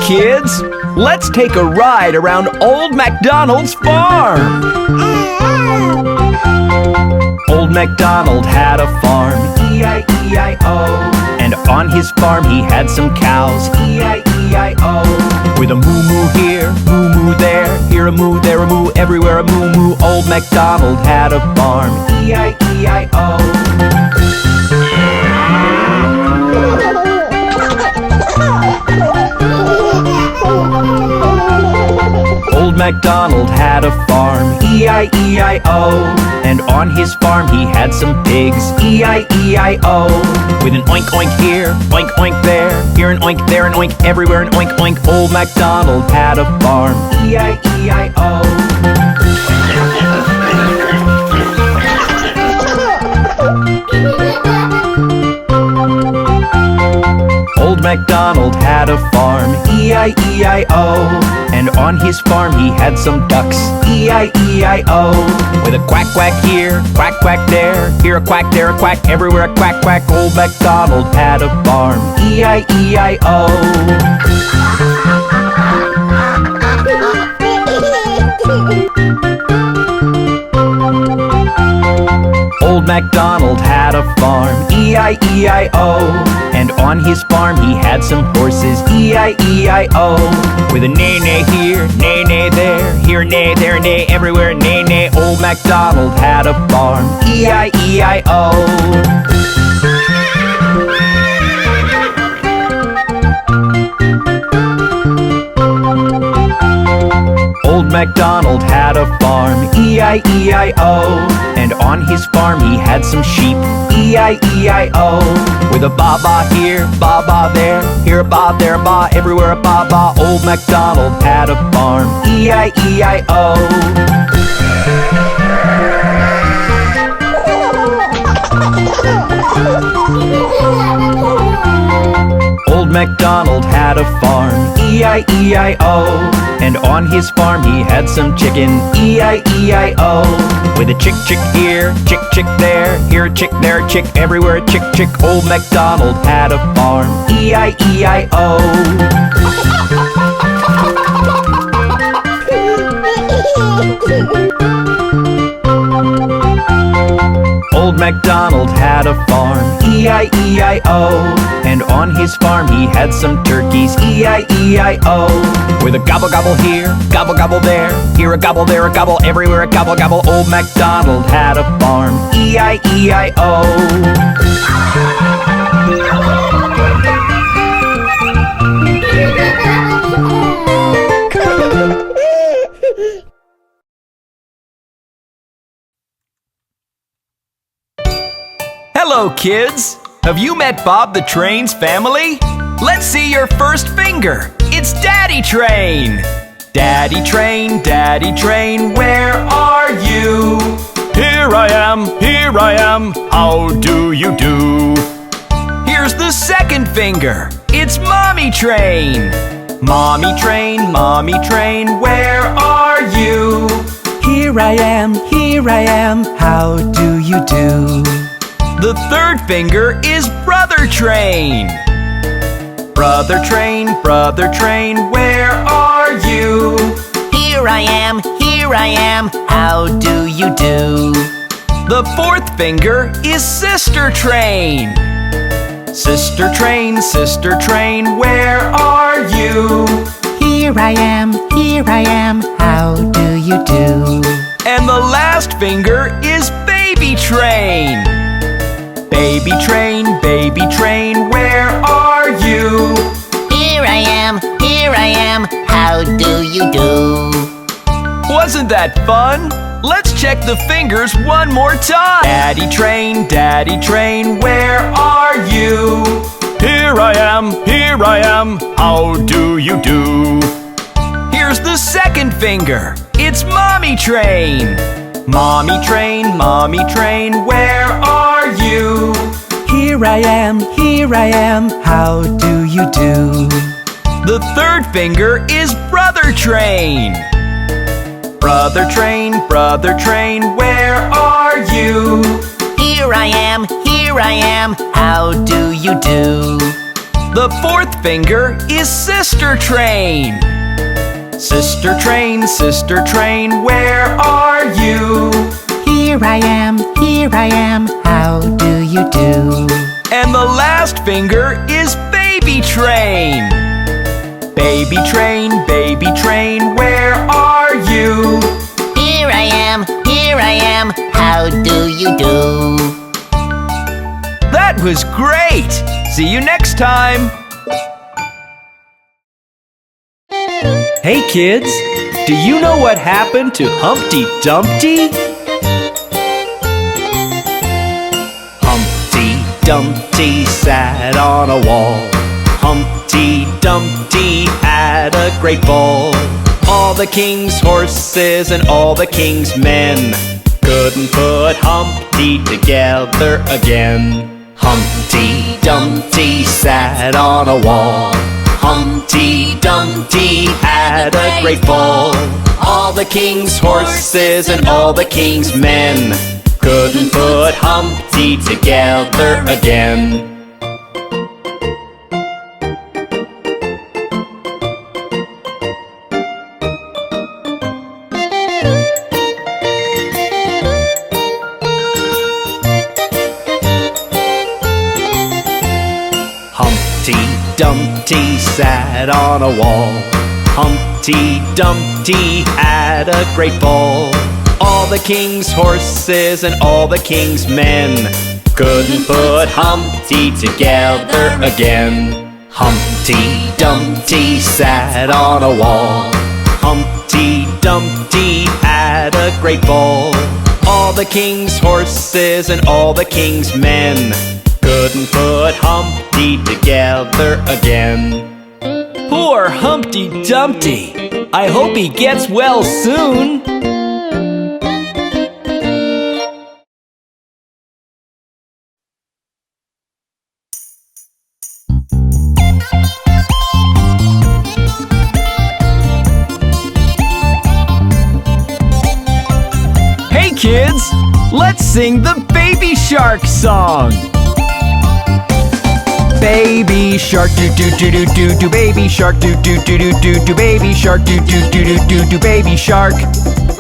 kids! Let's take a ride around Old Macdonald's farm! Old Macdonald had a farm, E-I-E-I-O. And on his farm he had some cows, E-I-E-I-O. With a moo-moo here, moo-moo there, here a moo, there a moo, everywhere a moo-moo. Old Macdonald had a farm, E-I-E-I-O. Old Macdonald had a farm, E-I-E-I-O. And on his farm he had some pigs, E-I-E-I-O. With an oink oink here, oink oink there, here an oink, there an oink, everywhere an oink oink. Old Macdonald had a farm, E-I-E-I-O. Old Macdonald had a farm, E-I-E-I-O. And on his farm he had some ducks, E-I-E-I-O. With a quack quack here, quack quack there, here a quack, there a quack, everywhere a quack quack. Old Macdonald had a farm, E-I-E-I-O. Old Macdonald had a farm, E-I-E-I-O. And on his farm he had some horses, E-I-E-I-O. With a neigh-neigh here, neigh-neigh there, here a neigh, there a neigh, everywhere a neigh-neigh. Old Macdonald had a farm, E-I-E-I-O. Old Macdonald had a farm, E-I-E-I-O. And on his farm he had some sheep, E-I-E-I-O. With a ba-ba here, ba-ba there, here a ba, there a ba, everywhere a ba-ba. Old Macdonald had a farm, E-I-E-I-O. Old Macdonald had a farm, E-I-E-I-O. And on his farm he had some chicken, E-I-E-I-O. With a chick chick here, chick chick there, here a chick, there a chick, everywhere a chick chick. Old Macdonald had a farm, E-I-E-I-O. Old Macdonald had a farm, E-I-E-I-O. And on his farm he had some turkeys, E-I-E-I-O. With a gobble gobble here, gobble gobble there, here a gobble, there a gobble, everywhere a gobble gobble. Old Macdonald had a farm, E-I-E-I-O. Hello, kids! Have you met Bob the Train's family? Let's see your first finger. It's Daddy Train. Daddy Train, where are you? Here I am, how do you do? Here's the second finger. It's Mommy Train. Mommy Train, where are you? Here I am, how do you do? The third finger is Brother Train. Brother Train, where are you? Here I am, how do you do? The fourth finger is Sister Train. Sister Train, where are you? Here I am, how do you do? And the last finger is Baby Train. Baby Train, where are you? Here I am, how do you do? Wasn't that fun? Let's check the fingers one more time. Daddy Train, where are you? Here I am, how do you do? Here's the second finger. It's Mommy Train. Mommy Train, where are you? Here I am, how do you do? The third finger is Brother Train. Brother Train, where are you? Here I am, how do you do? The fourth finger is sister train. Sister train, where are you? Here I am, how do you do? And the last finger is baby train. Baby train, where are you? Here I am, how do you do? That was great! See you next time! Hey kids, do you know what happened to Humpty Dumpty? Humpty Dumpty sat on a wall. Humpty Dumpty had a great ball. All the king's horses and all the king's men couldn't put Humpty together again. Humpty Dumpty sat on a wall. Humpty Dumpty had a great ball. All the king's horses and all the king's men couldn't put Humpty together again. Humpty Dumpty sat on a wall. Humpty Dumpty had a great ball. All the king's horses and all the king's men couldn't put Humpty together again. Humpty Dumpty sat on a wall. Humpty Dumpty had a great ball. All the king's horses and all the king's men couldn't put Humpty together again. Poor Humpty Dumpty! I hope he gets well soon! Hey kids! Let's sing the Baby Shark song! Baby shark do do do do do do, baby shark do do do do do do, baby shark do do do do do do, baby shark.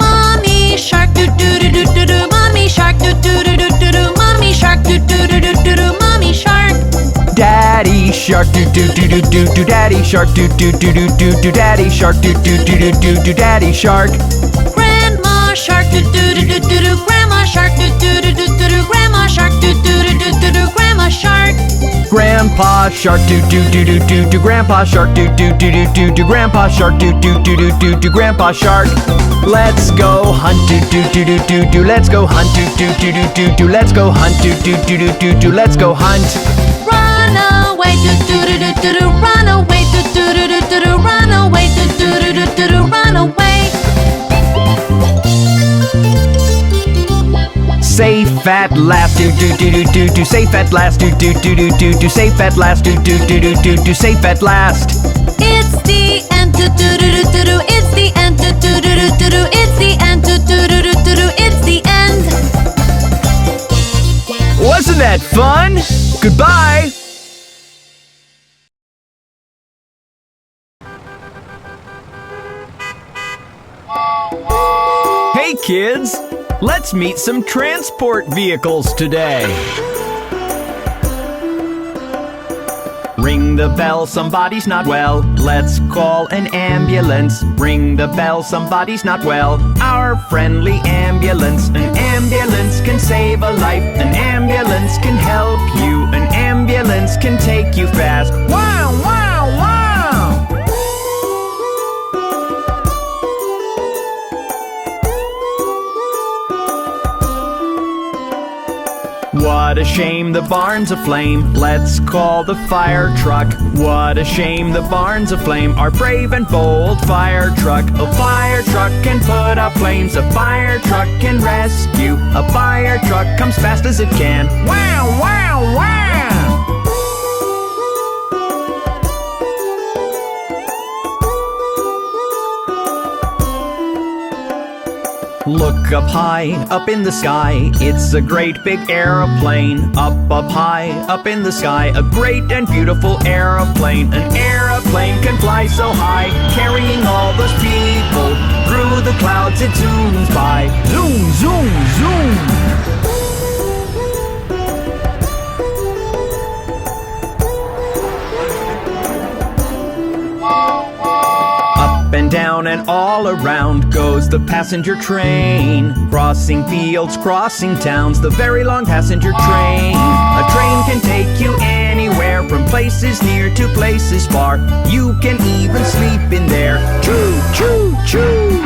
Mommy shark do do do do do do, mommy shark do do do do do do, mommy shark do do do do do do, mommy shark. Daddy shark do do do do do do, daddy shark do do do do do do, daddy shark do do do do do do, daddy shark. Grandma shark do do do do do do, grandma shark do do do do do do, grandma shark do do do do do do, grandma shark. Grandpa shark do do do do do do, grandpa shark do do do do do do, grandpa shark do do do do do do, grandpa shark. Let's go hunt do do do do do do, let's go hunt do do do do do do, let's go hunt do do do do do do, let's go hunt. Run away do do do do do do, run away do do do do do do, run away do do do do do do, run away. Safe at last do do do do do do, safe at last do do do do do do, safe at last do do do do do do, safe at last. It's the end do do do do do do, it's the end do do do do do do, it's the end do do do do do do, it's the end. Wasn't that fun? Goodbye! Hey kids! Let's meet some transport vehicles today. Ring the bell, somebody's not well. Let's call an ambulance. Ring the bell, somebody's not well. Our friendly ambulance. An ambulance can save a life. An ambulance can help you. An ambulance can take you fast. Wow, wow, wow! What a shame the barn's aflame. Let's call the fire truck. What a shame the barn's aflame. Our brave and bold fire truck. A fire truck can put out flames. A fire truck can rescue. A fire truck comes fast as it can. Wow, wow, wow! Look up high, up in the sky, it's a great big aeroplane. Up high, up in the sky, a great and beautiful aeroplane. An aeroplane can fly so high, carrying all those people. Through the clouds it zooms by. Zoom, zoom, zoom. Up and down and all around goes the passenger train. Crossing fields, crossing towns, the very long passenger train. A train can take you anywhere, from places near to places far. You can even sleep in there. Choo, choo, choo.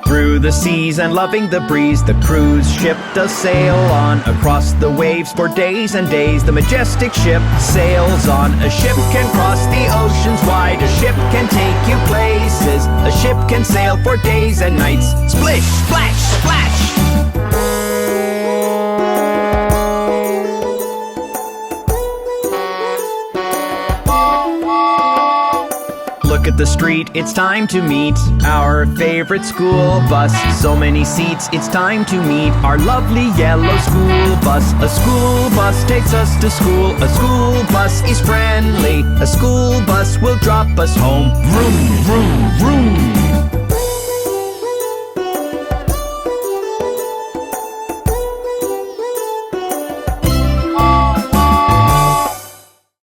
Through the seas and loving the breeze, the cruise ship does sail on. Across the waves for days and days, the majestic ship sails on. A ship can cross the oceans wide, a ship can take you places. A ship can sail for days and nights. Splish, splash, splash. Look at the street, it's time to meet our favorite school bus. So many seats, it's time to meet our lovely yellow school bus. A school bus takes us to school. A school bus is friendly. A school bus will drop us home. Vroom, vroom,